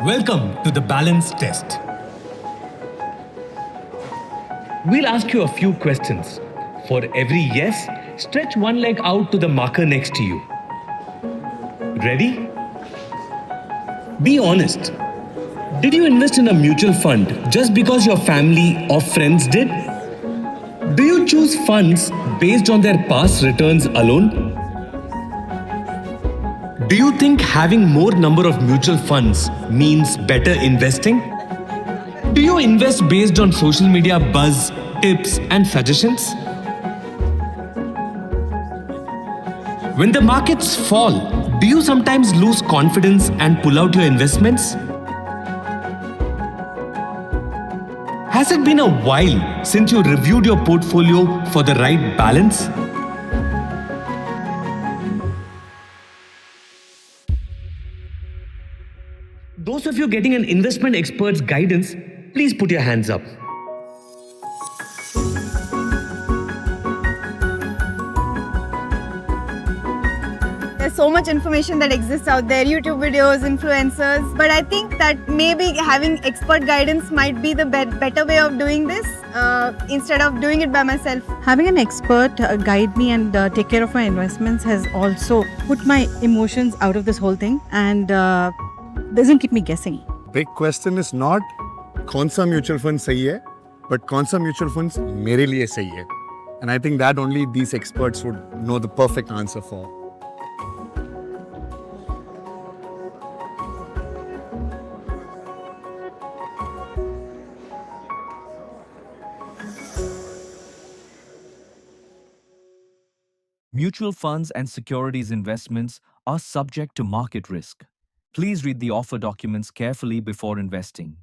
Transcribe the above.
Welcome to the balance test. We'll ask you a few questions. For every yes, stretch one leg out to the marker next to you. Ready? Be honest. Did you invest in a mutual fund just because your family or friends did? Do you choose funds based on their past returns alone? Do you think having more number of mutual funds means better investing? Do you invest based on social media buzz, tips and suggestions? When the markets fall, do you sometimes lose confidence and pull out your investments? Has it been a while since you reviewed your portfolio for the right balance? Those of you getting an investment expert's guidance, please put your hands up. There's so much information that exists out there, YouTube videos, influencers, but I think that maybe having expert guidance might be the better way of doing this instead of doing it by myself. Having an expert guide me and take care of my investments has also put my emotions out of this whole thing and doesn't keep me guessing. Big question is not कौन सा mutual fund सही है, but कौन सा mutual funds मेरे लिए सही है. And I think that only these experts would know the perfect answer for. Mutual funds and securities investments are subject to market risk. Please read the offer documents carefully before investing.